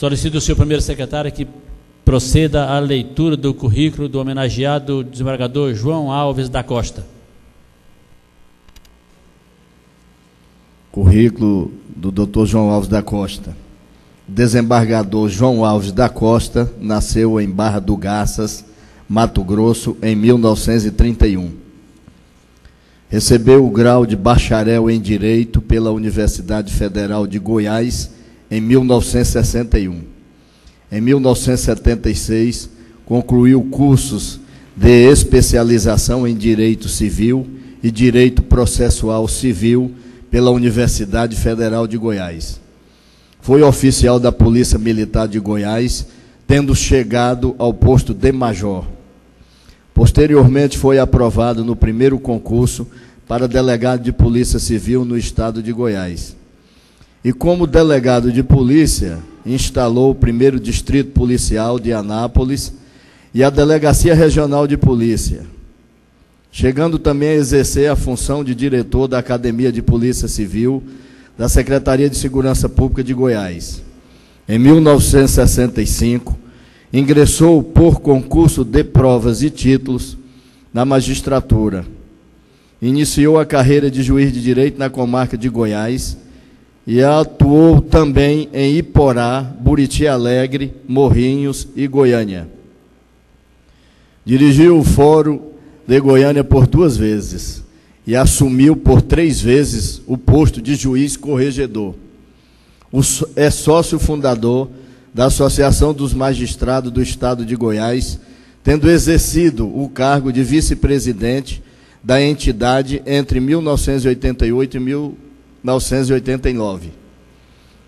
Solicito ao senhor primeiro secretário que proceda à leitura do currículo do homenageado desembargador João Alves da Costa. Currículo do Dr. João Alves da Costa. Desembargador João Alves da Costa nasceu em Barra do Garças, Mato Grosso, em 1931. Recebeu o grau de bacharel em Direito pela Universidade Federal de Goiás em 1961. Em 1976, concluiu cursos de especialização em Direito Civil e Direito Processual Civil pela Universidade Federal de Goiás. Foi oficial da Polícia Militar de Goiás, tendo chegado ao posto de major. Posteriormente, foi aprovado no primeiro concurso para delegado de Polícia Civil no estado de Goiás. E como delegado de polícia, instalou o primeiro Distrito Policial de Anápolis e a Delegacia Regional de Polícia, chegando também a exercer a função de diretor da Academia de Polícia Civil da Secretaria de Segurança Pública de Goiás. Em 1965, ingressou por concurso de provas e títulos na magistratura. Iniciou a carreira de juiz de direito na comarca de Goiás e atuou também em Iporá, Buriti Alegre, Morrinhos e Goiânia. Dirigiu o Fórum de Goiânia por 2 vezes e assumiu por 3 vezes o posto de juiz corregedor. É sócio fundador da Associação dos Magistrados do Estado de Goiás, tendo exercido o cargo de vice-presidente da entidade entre 1988 e 1989.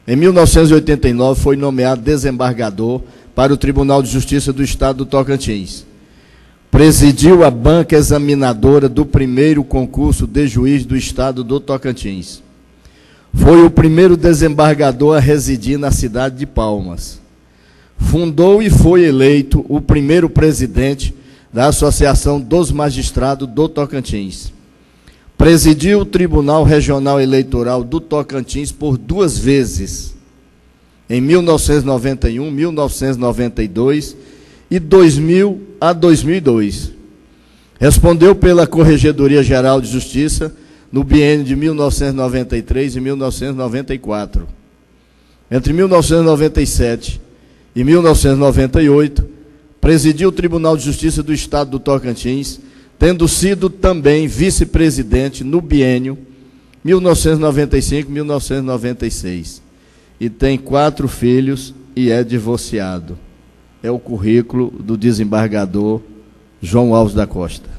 Em 1989, foi nomeado desembargador para o Tribunal de Justiça do Estado do Tocantins. Presidiu a banca examinadora do primeiro concurso de juiz do Estado do Tocantins. Foi o primeiro desembargador a residir na cidade de Palmas. Fundou e foi eleito o primeiro presidente da Associação dos Magistrados do Tocantins. Presidiu o Tribunal Regional Eleitoral do Tocantins por 2 vezes, em 1991, 1992 e 2000 a 2002. Respondeu pela Corregedoria Geral de Justiça no biênio de 1993 e 1994. Entre 1997 e 1998, presidiu o Tribunal de Justiça do Estado do Tocantins, tendo sido também vice-presidente no biênio 1995-1996. E tem 4 filhos e é divorciado. É o currículo do desembargador João Alves da Costa.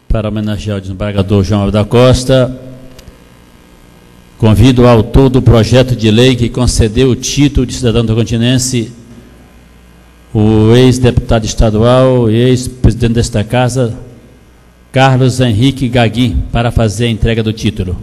Para homenagear o desembargador João Alves da Costa, convido o autor do projeto de lei que concedeu o título de cidadão tocantinense, o ex-deputado estadual e ex-presidente desta casa, Carlos Henrique Gaguin, para fazer a entrega do título.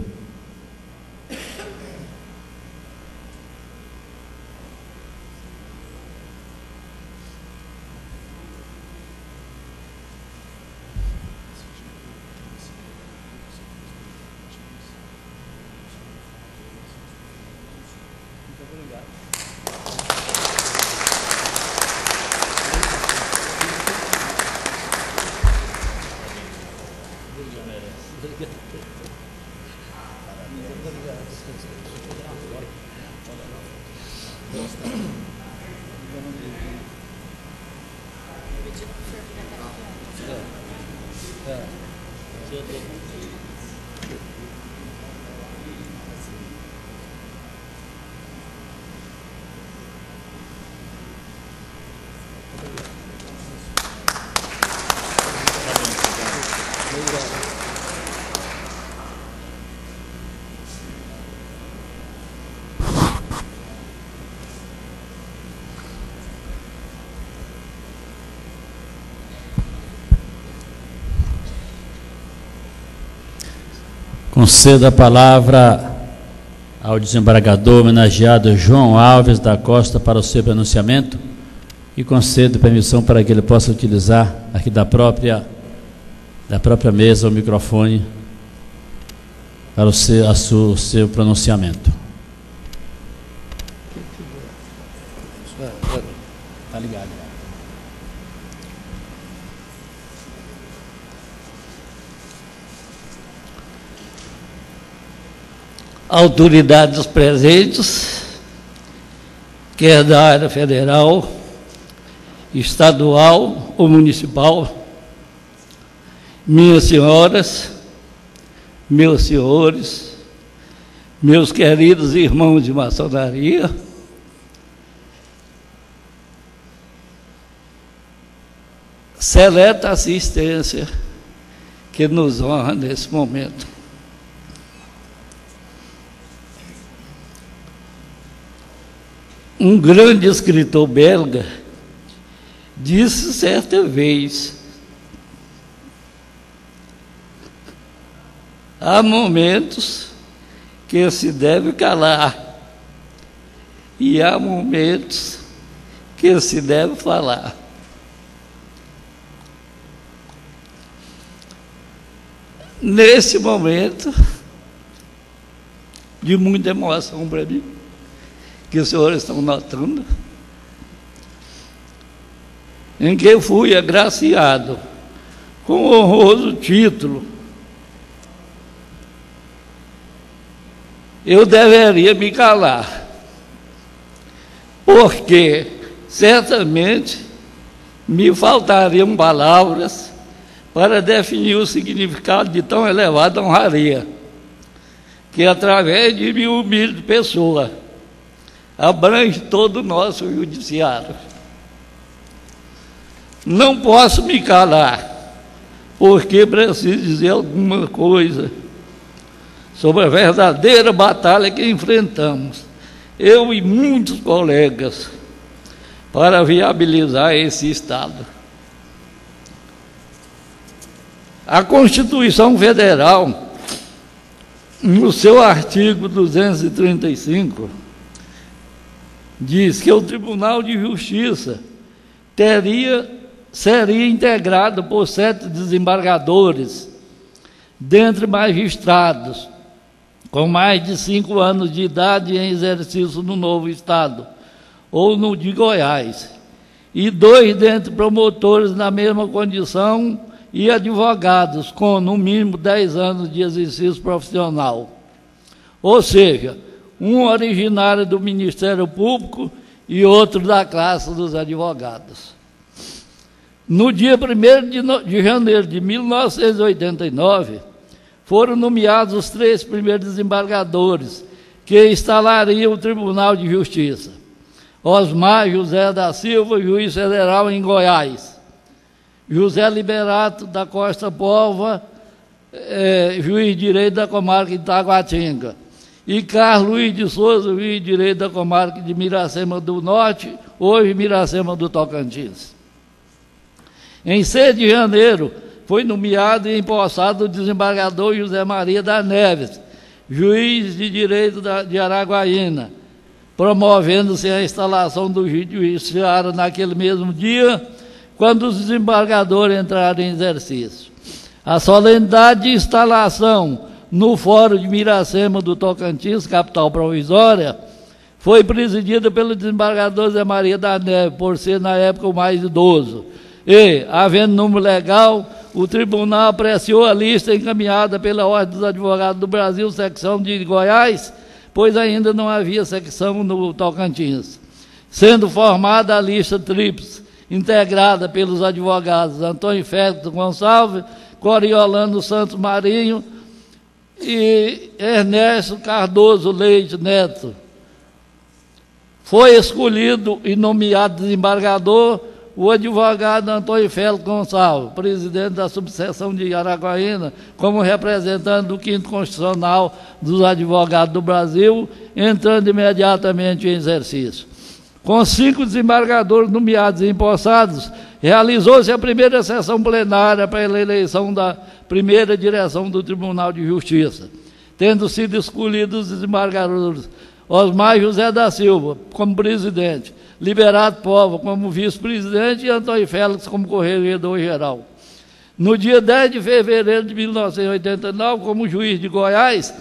Concedo a palavra ao desembargador homenageado João Alves da Costa para o seu pronunciamento e concedo permissão para que ele possa utilizar aqui da própria da própria mesa o microfone para o seu pronunciamento. Está ligado. Autoridades presentes, quer da área federal, estadual ou municipal, minhas senhoras, meus senhores, meus queridos irmãos de maçonaria, seleta assistência que nos honra nesse momento. Um grande escritor belga disse certa vez: há momentos que se deve calar e há momentos que se deve falar. Nesse momento de muita emoção para mim, que os senhores estão notando, em que eu fui agraciado com o honroso título, eu deveria me calar, porque certamente me faltariam palavras para definir o significado de tão elevada honraria, que através de minha humilde pessoa abrange todo o nosso judiciário. Não posso me calar, porque preciso dizer alguma coisa sobre a verdadeira batalha que enfrentamos, eu e muitos colegas, para viabilizar esse Estado. A Constituição Federal, no seu artigo 235, diz que o Tribunal de Justiça seria integrado por 7 desembargadores, dentre magistrados com mais de 5 anos de idade em exercício no novo Estado, ou no de Goiás, e 2 dentre promotores na mesma condição e advogados com, no mínimo, 10 anos de exercício profissional. Ou seja, um originário do Ministério Público e outro da classe dos advogados. No dia 1º de janeiro de 1989, foram nomeados os 3 primeiros desembargadores que instalariam o Tribunal de Justiça: Osmar José da Silva, juiz federal em Goiás; José Liberato da Costa Pova, juiz de direito da comarca de Taguatinga; e Carlos Luiz de Souza, juiz de direito da comarca de Miracema do Norte, hoje Miracema do Tocantins. Em 6 de janeiro, foi nomeado e empossado o desembargador José Maria da Neves, juiz de direito de Araguaína, promovendo-se a instalação do judiciário naquele mesmo dia, quando os desembargadores entraram em exercício. A solenidade de instalação no Fórum de Miracema do Tocantins, capital provisória, foi presidida pelo desembargador José Maria da Neve, por ser na época o mais idoso. E, havendo número legal, o tribunal apreciou a lista encaminhada pela Ordem dos Advogados do Brasil, secção de Goiás, pois ainda não havia secção no Tocantins, sendo formada a lista tríplice, integrada pelos advogados Antônio Félix Gonçalves, Coriolano Santos Marinho e Ernesto Cardoso Leite Neto. Foi escolhido e nomeado desembargador o advogado Antônio Félix Gonçalves, presidente da subseção de Araguaína, como representante do 5º Constitucional dos Advogados do Brasil, entrando imediatamente em exercício. Com 5 desembargadores nomeados e empossados, realizou-se a primeira sessão plenária para a eleição da primeira direção do Tribunal de Justiça, tendo sido escolhidos os desembargadores Osmar José da Silva como presidente, Liberato Pova como vice-presidente e Antônio Félix como corregedor-geral. No dia 10 de fevereiro de 1989, como juiz de Goiás,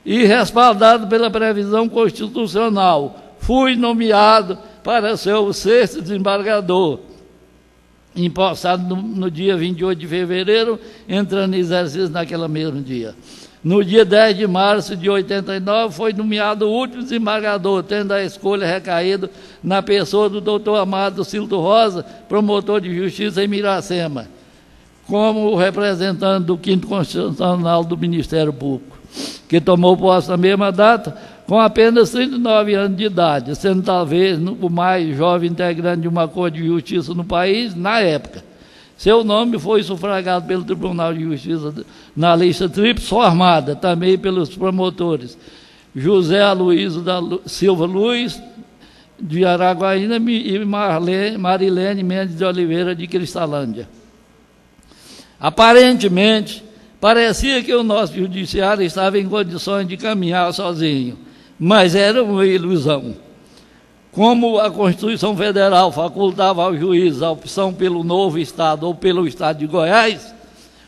e respaldado pela previsão constitucional, fui nomeado para ser o 6º desembargador, empossado no dia 28 de fevereiro, entrando em exercício naquele mesmo dia. No dia 10 de março de 89, foi nomeado o último desembargador, tendo a escolha recaído na pessoa do doutor Amado Cilto Rosa, promotor de justiça em Miracema, como representante do 5º Constitucional do Ministério Público, que tomou posse na mesma data, com apenas 39 anos de idade, sendo talvez o mais jovem integrante de uma Corte de Justiça no país na época. Seu nome foi sufragado pelo Tribunal de Justiça na lista tríplice formada também pelos promotores José Aloysio da Silva Luz, de Araguaína, e Marilene Mendes de Oliveira, de Cristalândia. Aparentemente, parecia que o nosso judiciário estava em condições de caminhar sozinho, mas era uma ilusão. Como a Constituição Federal facultava ao juiz a opção pelo novo Estado ou pelo Estado de Goiás,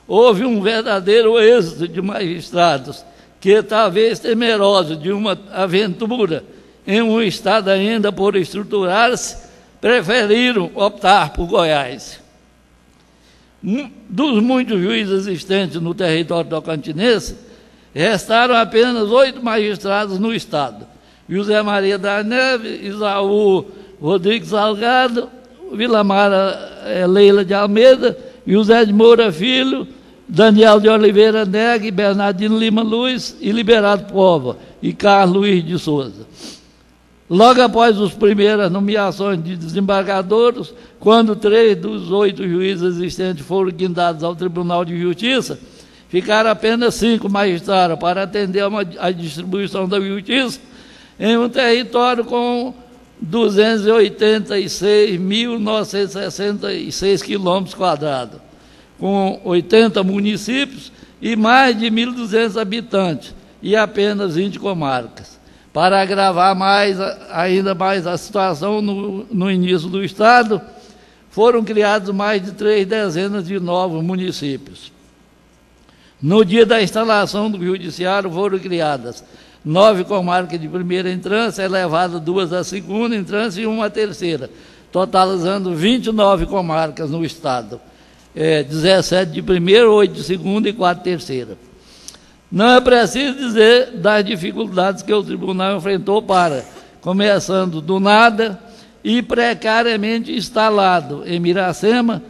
houve um verdadeiro êxodo de magistrados que, talvez temerosos de uma aventura em um Estado ainda por estruturar-se, preferiram optar por Goiás. Dos muitos juízes existentes no território tocantinense, restaram apenas 8 magistrados no Estado: José Maria da Neve, Isaú Rodrigues Salgado, Vilamara Leila de Almeida, José de Moura Filho, Daniel de Oliveira Negue, Bernardino Lima Luz e Liberato Póvoa e Carlos Luiz de Souza. Logo após as primeiras nomeações de desembargadores, quando 3 dos 8 juízes existentes foram guindados ao Tribunal de Justiça, ficaram apenas 5 magistrados para atender a distribuição da justiça em um território com 286.966 quilômetros quadrados, com 80 municípios e mais de 1.200 habitantes, e apenas 20 comarcas. Para agravar ainda mais a situação no início do Estado, foram criados mais de 3 dezenas de novos municípios. No dia da instalação do Judiciário, foram criadas 9 comarcas de primeira entrância, elevadas 2 à segunda entrância e 1 à terceira, totalizando 29 comarcas no Estado, 17 de primeira, 8 de segunda e 4 de terceira. Não é preciso dizer das dificuldades que o tribunal enfrentou para, começando do nada e precariamente instalado em Miracema,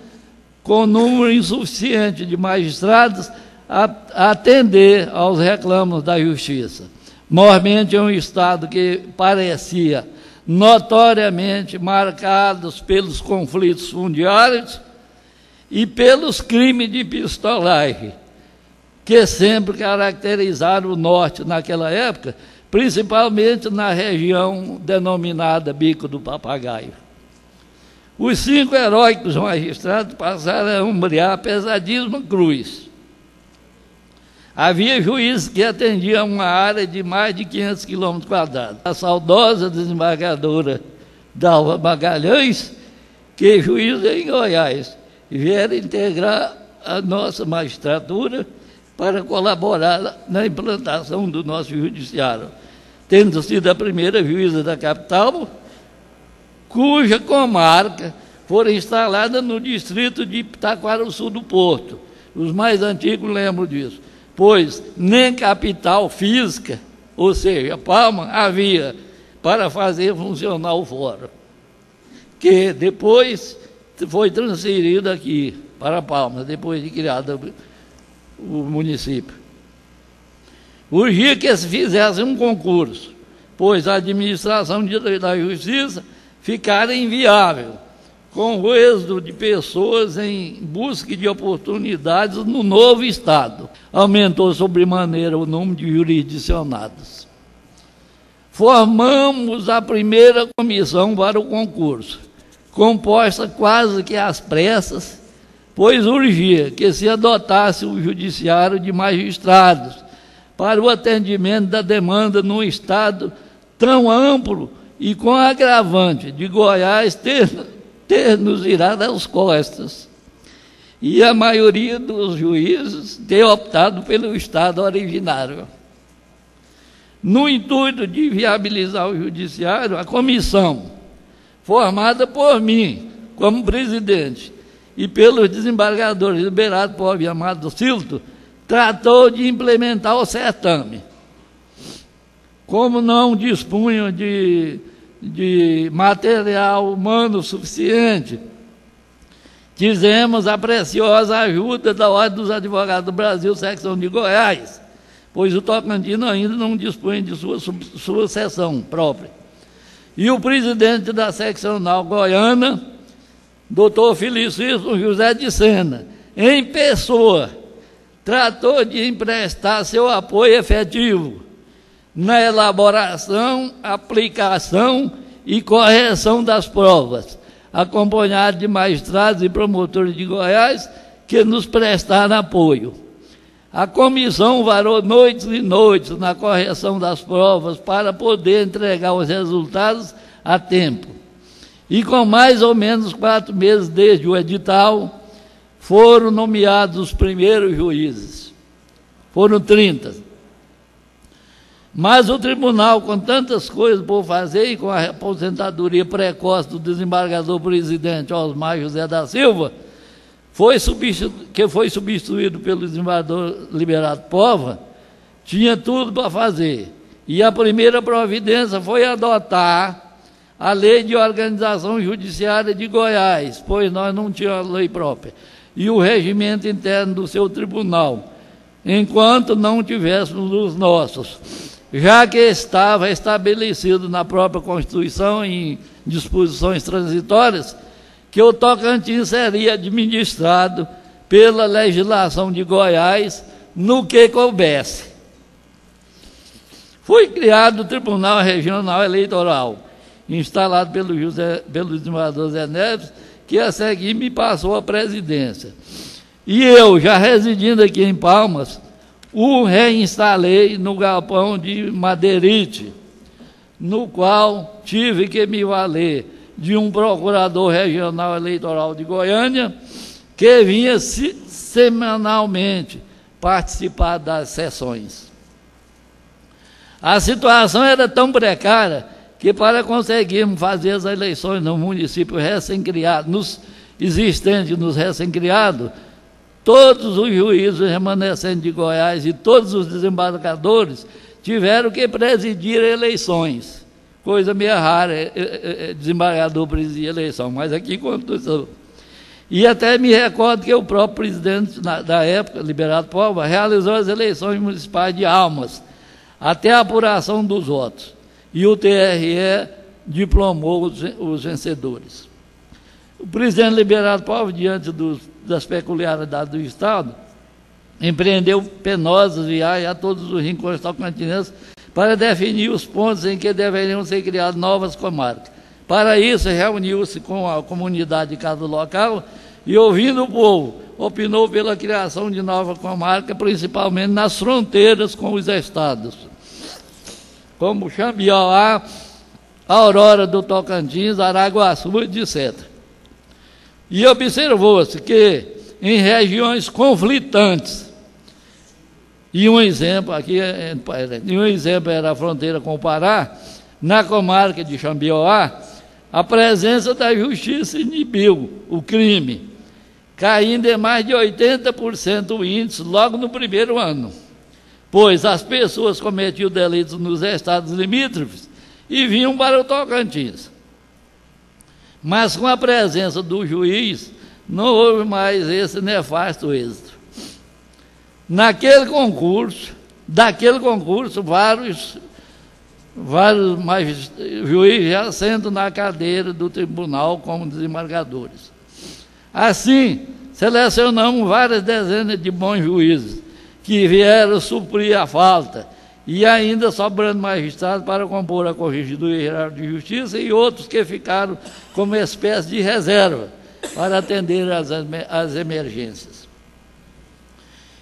com número insuficiente de magistrados a atender aos reclamos da justiça. Mormente é um Estado que parecia notoriamente marcado pelos conflitos fundiários e pelos crimes de pistolagem, que sempre caracterizaram o norte naquela época, principalmente na região denominada Bico do Papagaio. Os 5 heróicos magistrados passaram a umbrear a pesadíssima cruz. Havia juízes que atendiam uma área de mais de 500 quilômetros quadrados. A saudosa desembargadora Dalva Magalhães, que é juiz em Goiás, vieram integrar a nossa magistratura para colaborar na implantação do nosso judiciário, tendo sido a primeira juíza da capital, cuja comarca foi instalada no distrito de Taquaraçu do Porto. Os mais antigos lembram disso, pois nem capital física, ou seja, Palma, havia para fazer funcionar o fórum, que depois foi transferido aqui para Palma, depois de criado o município. Urgia que se fizesse um concurso, pois a administração da justiça ficara inviável, com o êxodo de pessoas em busca de oportunidades no novo Estado. Aumentou sobremaneira o número de jurisdicionados. Formamos a primeira comissão para o concurso, composta quase que às pressas, pois urgia que se adotasse um judiciário de magistrados para o atendimento da demanda num Estado tão amplo e com agravante de Goiás ter nos virado às costas. e a maioria dos juízes ter optado pelo Estado originário. No intuito de viabilizar o judiciário, a comissão, formada por mim como presidente e pelos desembargadores Liberato Pova e Amado Silto, tratou de implementar o certame. Como não dispunham de material humano suficiente, tivemos a preciosa ajuda da Ordem dos Advogados do Brasil, secção de Goiás, pois o Tocantins ainda não dispunha de sua seção própria. E o presidente da seccional goiana, doutor Felicíssimo José de Sena, em pessoa, tratou de emprestar seu apoio efetivo na elaboração, aplicação e correção das provas, acompanhado de magistrados e promotores de Goiás que nos prestaram apoio. A comissão varou noites e noites na correção das provas para poder entregar os resultados a tempo. E com mais ou menos 4 meses desde o edital, foram nomeados os primeiros juízes. Foram 30. Mas o tribunal, com tantas coisas por fazer e com a aposentadoria precoce do desembargador-presidente Osmar José da Silva, que foi substituído pelo desembargador Liberato Pova, tinha tudo para fazer. E a primeira providência foi adotar a Lei de Organização Judiciária de Goiás, pois nós não tínhamos lei própria, e o regimento interno do seu tribunal, enquanto não tivéssemos os nossos, já que estava estabelecido na própria Constituição, em disposições transitórias, que o Tocantins seria administrado pela legislação de Goiás no que coubesse. Foi criado o Tribunal Regional Eleitoral, instalado pelo desembargador Zé Neves, que a seguir me passou a presidência. E eu, já residindo aqui em Palmas, o reinstalei no galpão de Madeirite, no qual tive que me valer de um procurador regional eleitoral de Goiânia, que vinha semanalmente participar das sessões. A situação era tão precária que, para conseguirmos fazer as eleições no município recém-criado, nos recém-criados, todos os juízes remanescentes de Goiás e todos os desembargadores tiveram que presidir eleições. Coisa meio rara, desembargador presidir eleição, mas aqui aconteceu. E até me recordo que o próprio presidente da época, Liberato Pova, realizou as eleições municipais de Almas, até a apuração dos votos. E o TRE diplomou os vencedores. O presidente Liberato Pova, diante das peculiaridades do Estado, empreendeu penosas viagens a todos os rincões tocantinenses para definir os pontos em que deveriam ser criadas novas comarcas. Para isso, reuniu-se com a comunidade de cada local e, ouvindo o povo, opinou pela criação de nova comarca, principalmente nas fronteiras com os estados, como Xambioá, Aurora do Tocantins, Araguaçu, etc. E observou-se que, em regiões conflitantes, e um exemplo aqui, era a fronteira com o Pará, na comarca de Xambioá, a presença da justiça inibiu o crime, caindo em mais de 80% o índice logo no primeiro ano, pois as pessoas cometiam delitos nos estados limítrofes e vinham para o Tocantins. Mas com a presença do juiz, não houve mais esse nefasto êxito. Daquele concurso, vários juízes já sentam na cadeira do tribunal como desembargadores. Assim, selecionamos várias dezenas de bons juízes que vieram suprir a falta, e ainda sobrando magistrados para compor a Corregedoria Geral de Justiça e outros que ficaram como espécie de reserva para atender às emergências.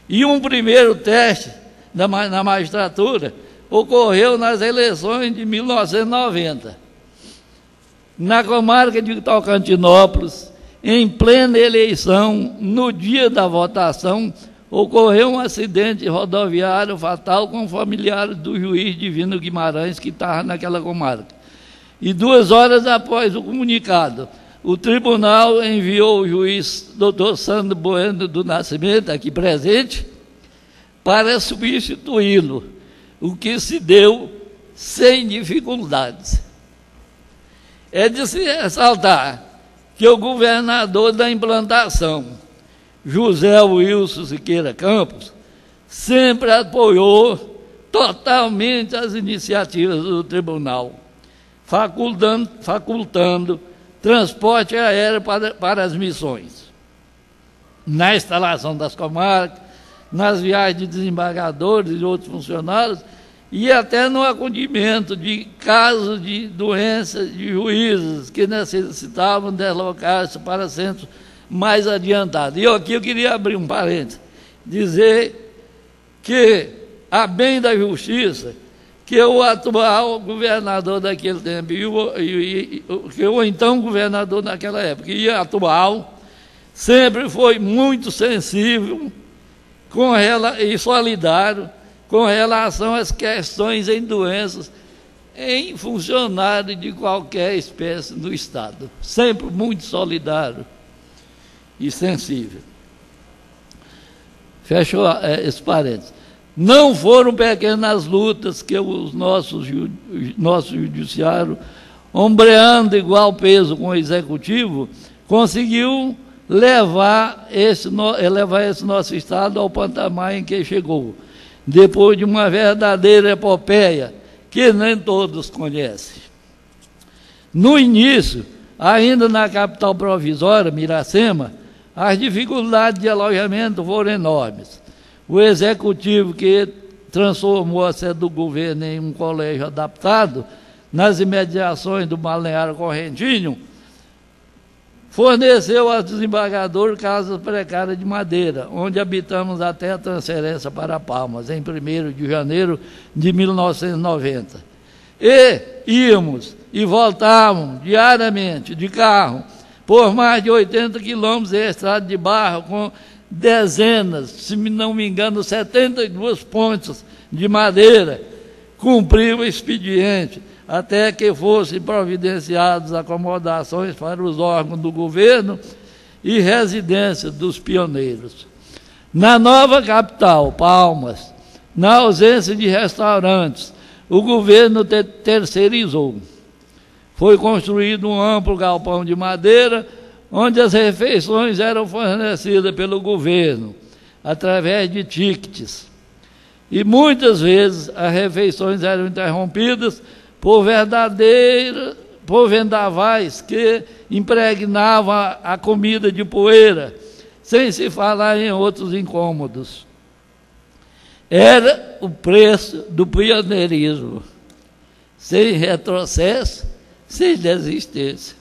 E um primeiro teste na magistratura ocorreu nas eleições de 1990. Na comarca de Tocantinópolis, em plena eleição, no dia da votação, ocorreu um acidente rodoviário fatal com familiares do juiz Divino Guimarães, que estava naquela comarca. E 2 horas após o comunicado, o tribunal enviou o juiz Dr. Sandro Bueno do Nascimento, aqui presente, para substituí-lo, o que se deu sem dificuldades. É de se ressaltar que o governador da implantação, José Wilson Siqueira Campos, sempre apoiou totalmente as iniciativas do tribunal, facultando transporte aéreo para as missões, na instalação das comarcas, nas viagens de desembargadores e outros funcionários, e até no acolhimento de casos de doenças de juízes que necessitavam deslocar-se para centros mais adiantados. E aqui eu queria abrir um parênteses, dizer que, a bem da justiça, que o atual governador daquele tempo, que o então governador naquela época, e atual, sempre foi muito sensível e solidário com relação às questões em doenças em funcionários de qualquer espécie do Estado. Sempre muito solidário e sensível. Fechou esse parênteses. Não foram pequenas lutas que o nosso judiciário, ombreando igual peso com o executivo, conseguiu levar esse nosso Estado ao patamar em que chegou, depois de uma verdadeira epopeia que nem todos conhecem. No início, ainda na capital provisória, Miracema, as dificuldades de alojamento foram enormes. O executivo, que transformou a sede do governo em um colégio adaptado, nas imediações do balneário Correntinho, forneceu aos desembargadores casas precárias de madeira, onde habitamos até a transferência para Palmas, em 1º de janeiro de 1990. E íamos e voltávamos diariamente de carro por mais de 80 quilômetros de estrada de barro, com dezenas, se não me engano, 72 pontes de madeira, cumprir o expediente, até que fossem providenciadas acomodações para os órgãos do governo e residência dos pioneiros. Na nova capital, Palmas, na ausência de restaurantes, o governo terceirizou. Foi construído um amplo galpão de madeira, onde as refeições eram fornecidas pelo governo, através de tickets. E muitas vezes as refeições eram interrompidas por vendavais que impregnavam a comida de poeira, sem se falar em outros incômodos. Era o preço do pioneirismo, sem retrocesso, sem desistência.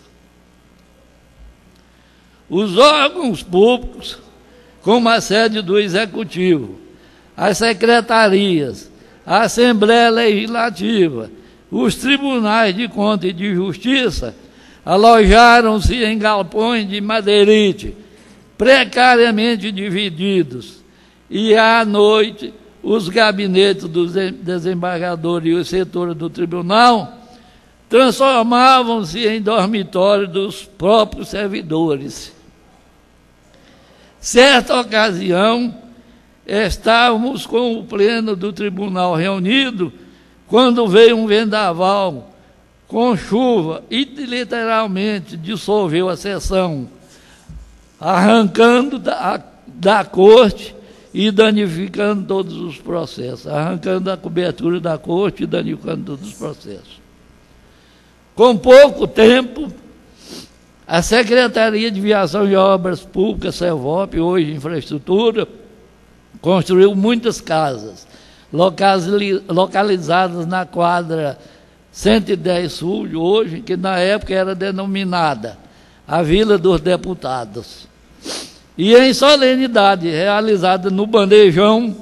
Os órgãos públicos, como a sede do Executivo, as secretarias, a Assembleia Legislativa, os tribunais de conta e de justiça, alojaram-se em galpões de madeirite, precariamente divididos, e à noite os gabinetes dos desembargadores e os setores do tribunal transformavam-se em dormitório dos próprios servidores. Certa ocasião, estávamos com o pleno do tribunal reunido, quando veio um vendaval com chuva e literalmente dissolveu a sessão, arrancando da corte e danificando todos os processos, arrancando a cobertura da corte e danificando todos os processos. Com pouco tempo, a Secretaria de Viação e Obras Públicas, SEVOP, hoje Infraestrutura, construiu muitas casas, localizadas na quadra 110 Sul, hoje, que na época era denominada a Vila dos Deputados. E em solenidade realizada no Bandejão,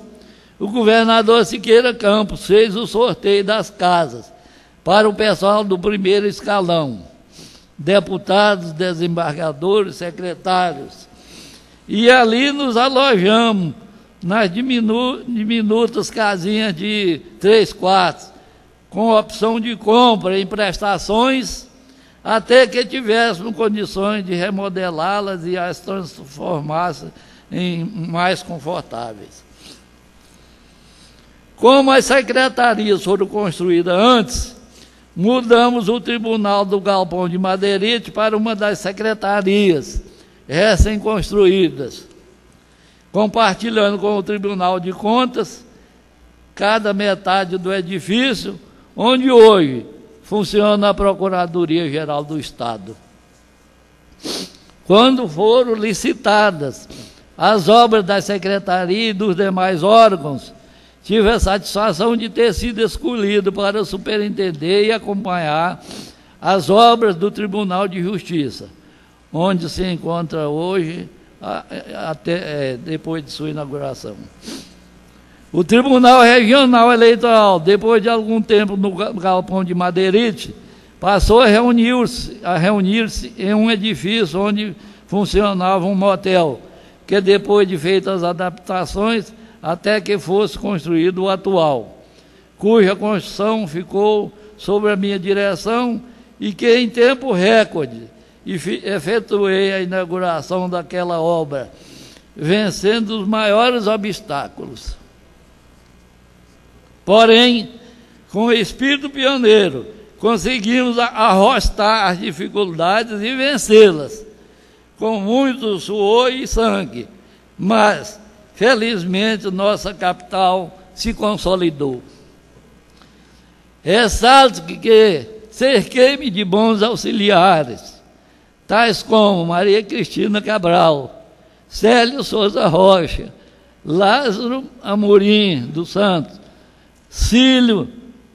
o governador Siqueira Campos fez o sorteio das casas para o pessoal do primeiro escalão. deputados, desembargadores, secretários. E ali nos alojamos nas diminutas casinhas de 3 quartos, com opção de compra em prestações, até que tivéssemos condições de remodelá-las e as transformar em mais confortáveis. Como as secretarias foram construídas antes, mudamos o Tribunal do Galpão de Madeirite para uma das secretarias recém-construídas, compartilhando com o Tribunal de Contas cada metade do edifício, onde hoje funciona a Procuradoria-Geral do Estado. Quando foram licitadas as obras da Secretaria e dos demais órgãos, tive a satisfação de ter sido escolhido para superintender e acompanhar as obras do Tribunal de Justiça, onde se encontra hoje, até depois de sua inauguração. O Tribunal Regional Eleitoral, depois de algum tempo no Galpão de Madeirite, passou a reunir-se em um edifício onde funcionava um motel, que depois de feitas as adaptações, até que fosse construído o atual, cuja construção ficou sob a minha direção e que em tempo recorde efetuei a inauguração daquela obra, vencendo os maiores obstáculos. Porém, com espírito pioneiro, conseguimos arrostar as dificuldades e vencê-las, com muito suor e sangue, mas, felizmente, nossa capital se consolidou. Ressalto que cerquei-me de bons auxiliares, tais como Maria Cristina Cabral, Célio Souza Rocha, Lázaro Amorim dos Santos, Cílio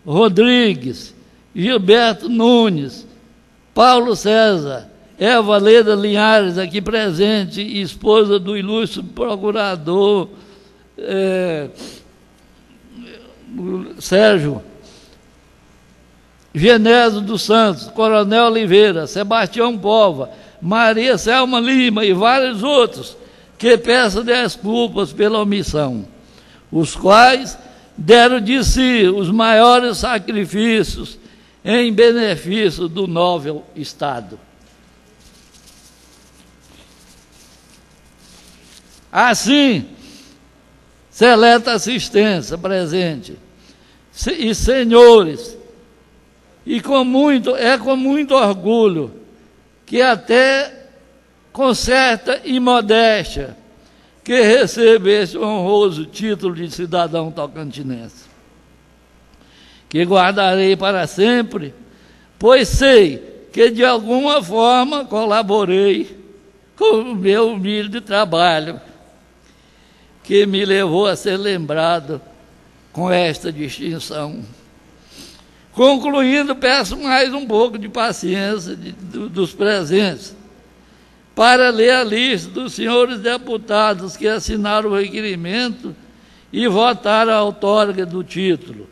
Rodrigues, Gilberto Nunes, Paulo César, Eva Leda Linhares, aqui presente, esposa do ilustre procurador Sérgio, Genésio dos Santos, Coronel Oliveira, Sebastião Pova, Maria Selma Lima e vários outros, que peço desculpas pela omissão, os quais deram de si os maiores sacrifícios em benefício do novo Estado. Assim, seleta assistência presente, e senhores, e com muito orgulho, que até com certa imodéstia, que recebo esse honroso título de cidadão tocantinense, que guardarei para sempre, pois sei que de alguma forma colaborei com o meu humilde trabalho, que me levou a ser lembrado com esta distinção. Concluindo, peço mais um pouco de paciência dos presentes, para ler a lista dos senhores deputados que assinaram o requerimento e votaram a outorga do título.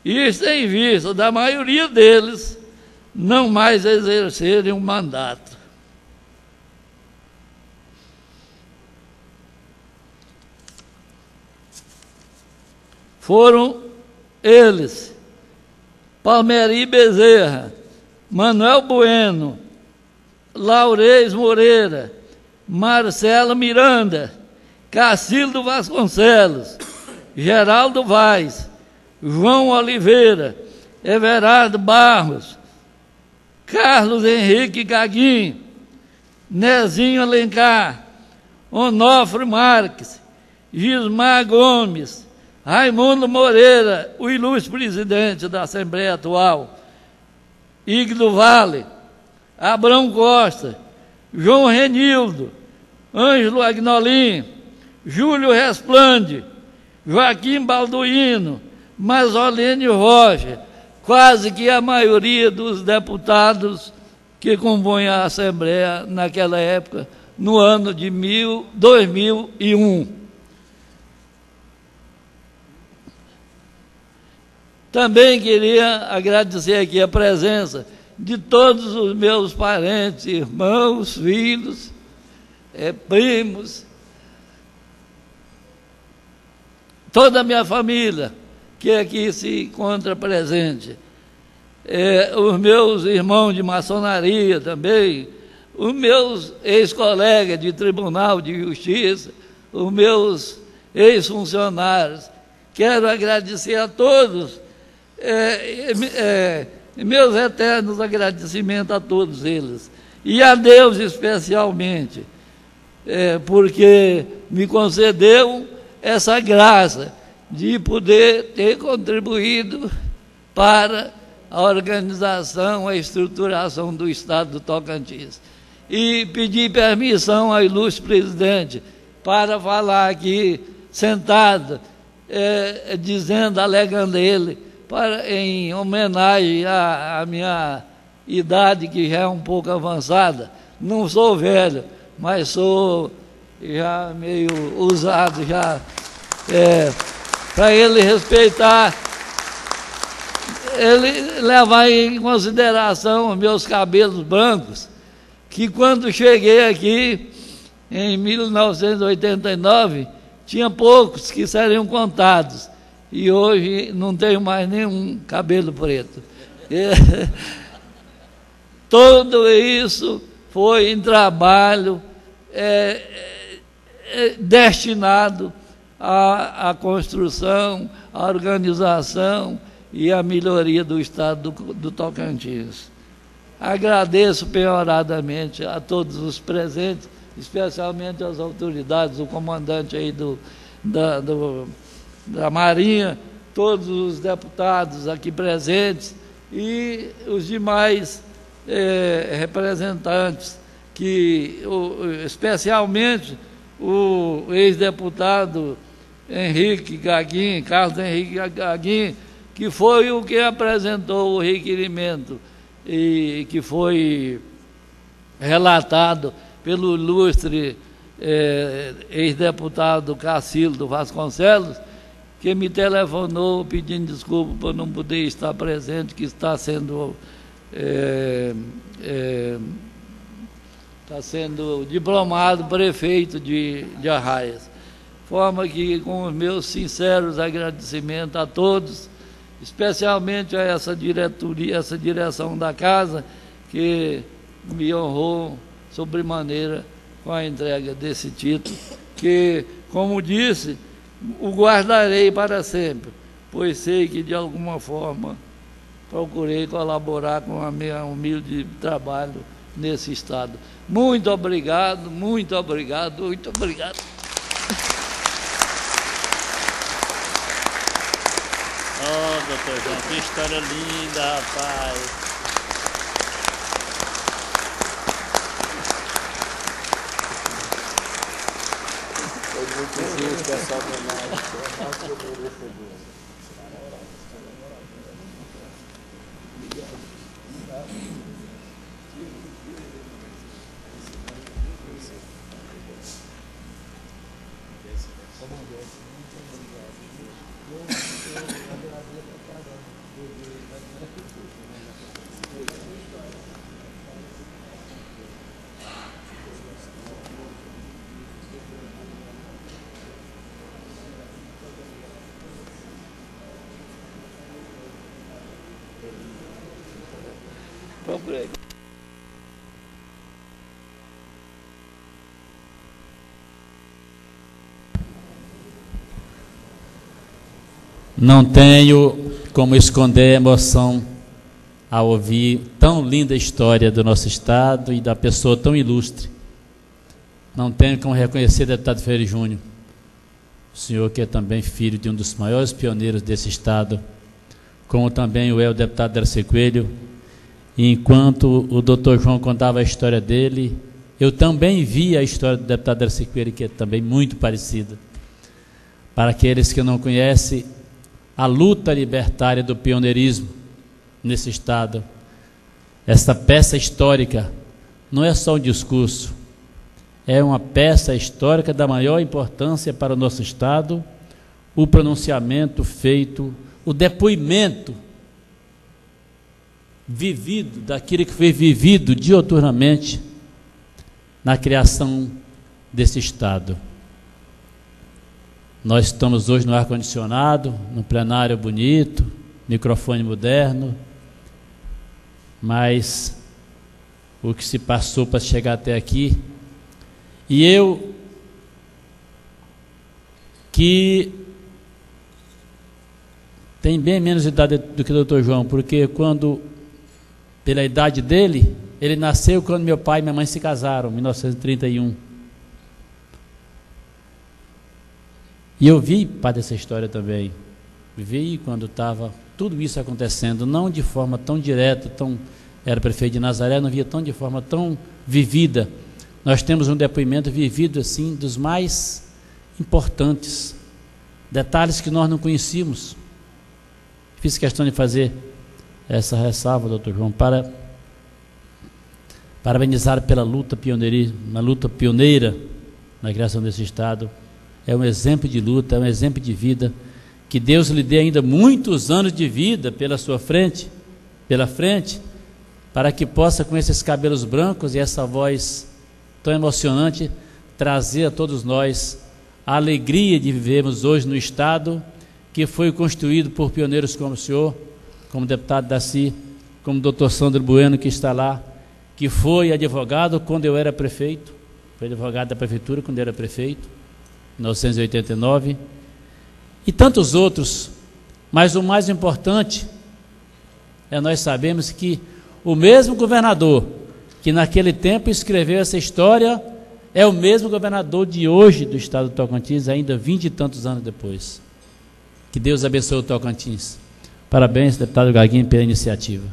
Isto em vista da maioria deles não mais exercerem um mandato. Foram eles: Palmeri Bezerra, Manuel Bueno, Laurez Moreira, Marcelo Miranda, Cacildo Vasconcelos, Geraldo Vaz, João Oliveira, Everardo Barros, Carlos Henrique Gaguinho, Nezinho Alencar, Onofre Marques, Gismar Gomes, Raimundo Moreira, o ilustre presidente da Assembleia atual, Igdo Vale, Abrão Costa, João Renildo, Ângelo Agnolim, Júlio Resplande, Joaquim Balduino, Mazolene Rocha, quase que a maioria dos deputados que compõem a Assembleia naquela época, no ano de 2001. Também queria agradecer aqui a presença de todos os meus parentes, irmãos, filhos, primos, toda a minha família que aqui se encontra presente, os meus irmãos de maçonaria também, os meus ex-colegas de Tribunal de Justiça, os meus ex-funcionários. Quero agradecer a todos, meus eternos agradecimentos a todos eles. E a Deus especialmente, porque me concedeu essa graça de poder ter contribuído para a organização, a estruturação do Estado do Tocantins. E pedir permissão ao ilustre presidente para falar aqui, sentado, dizendo, alegando ele, em homenagem à minha idade, que já é um pouco avançada. Não sou velho, mas sou já meio usado, já, para ele respeitar, ele levar em consideração os meus cabelos brancos, que quando cheguei aqui, em 1989, tinha poucos que seriam contados, e hoje não tenho mais nenhum cabelo preto. Tudo isso foi em trabalho destinado à construção, à organização e à melhoria do Estado do Tocantins. Agradeço penhoradamente a todos os presentes, especialmente às autoridades, o comandante aí da Marinha, todos os deputados aqui presentes e os demais representantes, especialmente o ex-deputado Carlos Henrique Gaguin, que foi o que apresentou o requerimento e que foi relatado pelo ilustre ex-deputado Cacildo Vasconcelos, que me telefonou pedindo desculpa por não poder estar presente, que está sendo diplomado prefeito de Arraias. Forma que, com os meus sinceros agradecimentos a todos, especialmente a essa diretoria, essa direção da casa, que me honrou sobremaneira com a entrega desse título, que, como disse, o guardarei para sempre, pois sei que, de alguma forma, procurei colaborar com a minha humilde trabalho nesse Estado. Muito obrigado, muito obrigado, muito obrigado. Oh, doutor João, que história linda, rapaz. Não tenho como esconder a emoção ao ouvir tão linda história do nosso Estado e da pessoa tão ilustre. Não tenho como reconhecer, deputado Freire Júnior, o senhor que é também filho de um dos maiores pioneiros desse Estado, como também o deputado Darcy Coelho. E enquanto o doutor João contava a história dele, eu também vi a história do deputado Darcy Coelho, que é também muito parecida. Para aqueles que não conhecem, a luta libertária do pioneirismo nesse Estado, essa peça histórica, não é só um discurso, é uma peça histórica da maior importância para o nosso Estado, o pronunciamento feito, o depoimento vivido, daquilo que foi vivido diuturnamente na criação desse Estado. Nós estamos hoje no ar-condicionado, no plenário bonito, microfone moderno, mas o que se passou para chegar até aqui, e eu que tenho bem menos idade do que o Dr. João, porque pela idade dele, ele nasceu quando meu pai e minha mãe se casaram, em 1931. E eu vi parte dessa história também. Vi quando estava tudo isso acontecendo, não de forma tão direta, era prefeito de Nazaré, não via tão de forma tão vivida. Nós temos um depoimento vivido assim, dos mais importantes, detalhes que nós não conhecíamos. Fiz questão de fazer essa ressalva, doutor João, para parabenizar pela luta pioneira na criação desse Estado. É um exemplo de luta, é um exemplo de vida, que Deus lhe dê ainda muitos anos de vida pela frente, para que possa, com esses cabelos brancos e essa voz tão emocionante, trazer a todos nós a alegria de vivermos hoje no Estado que foi construído por pioneiros como o senhor, como deputado Daci, como o doutor Sandro Bueno, que está lá, que foi advogado quando eu era prefeito, foi advogado da prefeitura quando eu era prefeito, em 1989, e tantos outros. Mas o mais importante é nós sabemos que o mesmo governador que naquele tempo escreveu essa história é o mesmo governador de hoje do estado do Tocantins, ainda 20 e tantos anos depois. Que Deus abençoe o Tocantins. Parabéns, deputado Gaguinho, pela iniciativa.